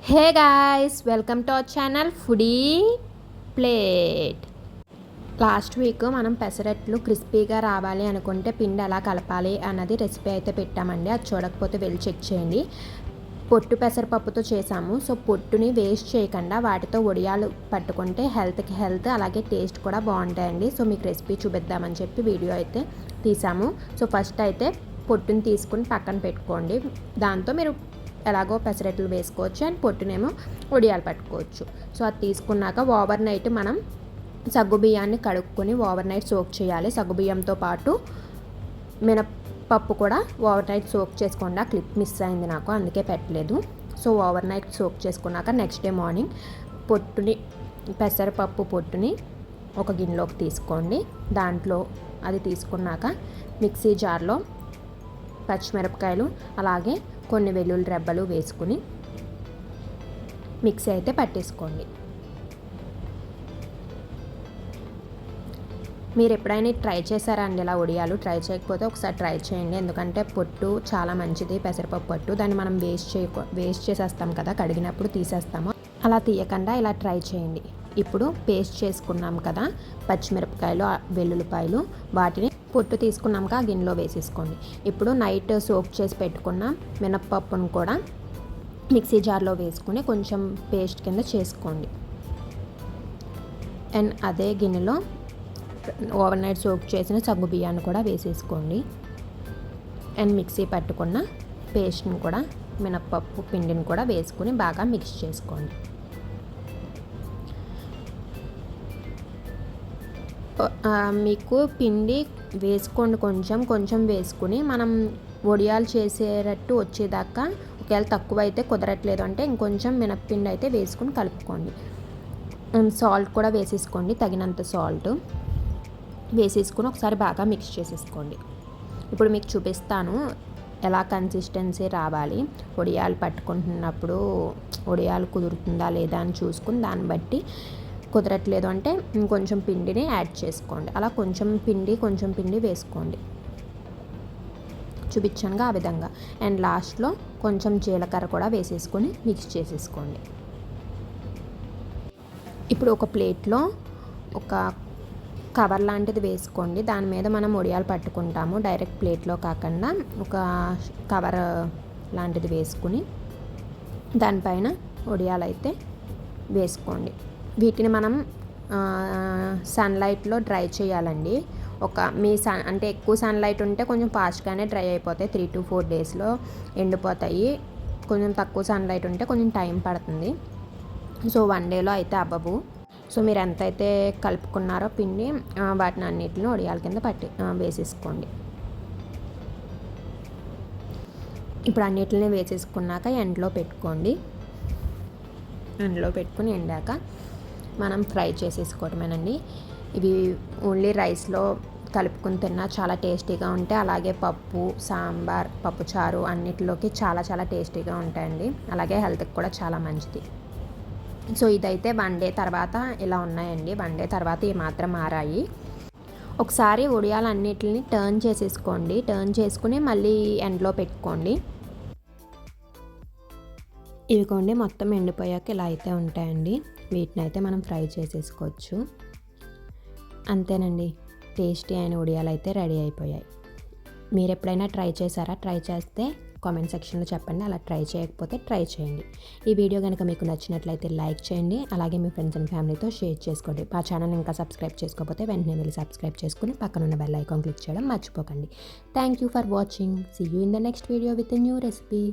Hey guys, welcome to our channel foodie plate. Last week మనం పెసరట్లు క్రిస్పీగా రావాలి అనుకుంటే పిండి ఎలా కలపాలి అన్నది రెసిపీ అయితే పెట్టామండి. అది చూడకపోతే వెళ్ళి చెక్ చేయండి. పొట్టు పెసరపప్పుతో చేసాము. సో పొట్టుని వేస్ట్ చేయకుండా వాటితో వడియాలు పట్టుకుంటే హెల్త్కి హెల్త్, అలాగే టేస్ట్ కూడా బాగుంటాయండి. సో మీకు రెసిపీ చూపిద్దామని చెప్పి వీడియో అయితే తీసాము. సో ఫస్ట్ అయితే పొట్టుని తీసుకుని పక్కన పెట్టుకోండి. దాంతో మీరు ఎలాగో పెసరట్లు వేసుకోవచ్చు అండ్ పొట్టునేమో వడియాలు పట్టుకోవచ్చు. సో అది తీసుకున్నాక ఓవర్ నైట్ మనం సగ్గుబియ్యాన్ని కడుక్కొని ఓవర్ నైట్ సోక్ చేయాలి. సగ్గుబియ్యంతో పాటు మినపప్పు కూడా ఓవర్ నైట్ సోక్ చేసుకోండి. ఆ క్లిప్ మిస్ అయింది నాకు, అందుకే పెట్టలేదు. సో ఓవర్ నైట్ సోక్ చేసుకున్నాక నెక్స్ట్ డే మార్నింగ్ పెసరపప్పు పొట్టుని ఒక గిన్నెలోకి తీసుకోండి. దాంట్లో అది తీసుకున్నాక మిక్సీ జార్లో పచ్చిమిరపకాయలు అలాగే కొన్ని వెల్లుల్లి రెబ్బలు వేసుకుని మిక్సీ అయితే పట్టేసుకోండి. మీరు ఎప్పుడైనా ట్రై చేశారా అండి ఇలా వడియాలు? ట్రై చేయకపోతే ఒకసారి ట్రై చేయండి. ఎందుకంటే పొట్టు చాలా మంచిది, పెసరపప్పు పొట్టు. దాన్ని మనం వేస్ట్ చేసేస్తాం కదా, కడిగినప్పుడు తీసేస్తాము. అలా తీయకుండా ఇలా ట్రై చేయండి. ఇప్పుడు పేస్ట్ చేసుకున్నాం కదా పచ్చిమిరపకాయలు వెల్లుల్లిపాయలు, వాటిని పొట్టు తీసుకున్నాక ఆ గిన్నెలో వేసేసుకోండి. ఇప్పుడు నైట్ సోక్ చేసి పెట్టుకున్న మినప్పప్పును కూడా మిక్సీ జార్లో వేసుకుని కొంచెం పేస్ట్ కింద చేసుకోండి. అండ్ అదే గిన్నెలో ఓవర్ నైట్ సోక్ చేసిన సగ్గు బియ్యాన్ని కూడా వేసేసుకోండి. అండ్ మిక్సీ పట్టుకున్న పేస్ట్ని కూడా మినప్పప్పు పిండిని కూడా వేసుకుని బాగా మిక్స్ చేసుకోండి. మీకు పిండి వేసుకోండి, కొంచెం కొంచెం వేసుకుని మనం వడియాలు చేసేటట్టు వచ్చేదాకా. ఒకవేళ తక్కువ అయితే కుదరట్లేదు అంటే ఇంకొంచెం మినప్పిండి అయితే వేసుకుని కలుపుకోండి. సాల్ట్ కూడా వేసేసుకోండి, తగినంత సాల్ట్ వేసేసుకుని ఒకసారి బాగా మిక్స్ చేసేసుకోండి. ఇప్పుడు మీకు చూపిస్తాను ఎలా కన్సిస్టెన్సీ రావాలి. వడియాలు పట్టుకుంటున్నప్పుడు వడియాలు కుదురుతుందా లేదా అని చూసుకుని దాన్ని బట్టి, కుదరట్లేదు అంటే ఇంకొంచెం పిండిని యాడ్ చేసుకోండి. అలా కొంచెం పిండి వేసుకోండి, చూపించానుగా ఆ విధంగా. అండ్ లాస్ట్లో కొంచెం జీలకర్ర కూడా వేసేసుకొని మిక్స్ చేసేసుకోండి. ఇప్పుడు ఒక ప్లేట్లో ఒక కవర్ లాంటిది వేసుకోండి. దాని మీద మనం వడియాలు పట్టుకుంటాము. డైరెక్ట్ ప్లేట్లో కాకుండా ఒక కవర్ లాంటిది వేసుకుని దానిపైన వడియాలు అయితే వేసుకోండి. వీటిని మనం సన్లైట్లో డ్రై చేయాలండి. అంటే ఎక్కువ సన్లైట్ ఉంటే కొంచెం ఫాస్ట్గానే డ్రై అయిపోతాయి, 3 to 4 డేస్లో ఎండిపోతాయి. కొంచెం తక్కువ సన్లైట్ ఉంటే కొంచెం టైం పడుతుంది. సో 1 డేలో అయితే అవ్వవు. సో మీరు ఎంతైతే కలుపుకున్నారో పిండి వాటిని అన్నిటిని వడియాల కింద వేసేసుకోండి. ఇప్పుడు అన్నిటిని వేసేసుకున్నాక ఎండలో పెట్టుకోండి. ఎండలో పెట్టుకుని ఎండాక మనం ఫ్రై చేసేసుకోవటమేనండి. ఇవి ఓన్లీ రైస్లో కలుపుకుని తిన్నా చాలా టేస్టీగా ఉంటాయి. అలాగే పప్పు, సాంబార్, పప్పుచారు అన్నిటిలోకి చాలా చాలా టేస్టీగా ఉంటాయండి. అలాగే హెల్త్కి కూడా చాలా మంచిది. సో ఇదైతే 1 డే తర్వాత ఇలా ఉన్నాయండి. 1 డే తర్వాత ఈ మాత్రం మారాయి. ఒకసారి వడియాలు అన్నిటిని టర్న్ చేసేసుకోండి. టర్న్ చేసుకుని మళ్ళీ ఎండలో పెట్టుకోండి. ఇవికోండి మొత్తం ఎండిపోయాక ఇలా అయితే ఉంటాయండి. వీటిని అయితే మనం ఫ్రై చేసేసుకోవచ్చు. అంతేనండి, టేస్టీ అయిన వడియాలు అయితే రెడీ అయిపోయాయి. మీరు ఎప్పుడైనా ట్రై చేశారా? ట్రై చేస్తే కామెంట్ సెక్షన్లో చెప్పండి. అలా ట్రై చేయకపోతే ట్రై చేయండి. ఈ వీడియో కనుక మీకు నచ్చినట్లయితే లైక్ చేయండి. అలాగే మీ ఫ్రెండ్స్ అండ్ ఫ్యామిలీతో షేర్ చేసుకోండి. మా ఛానల్ ఇంకా సబ్స్క్రైబ్ చేసుకోకపోతే వెంటనే వెళ్ళి సబ్స్క్రైబ్ చేసుకుని పక్కనున్న బెల్ ఐకాన్ క్లిక్ చేయడం మర్చిపోకండి. Thank you for watching. See you in the next video with a new recipe.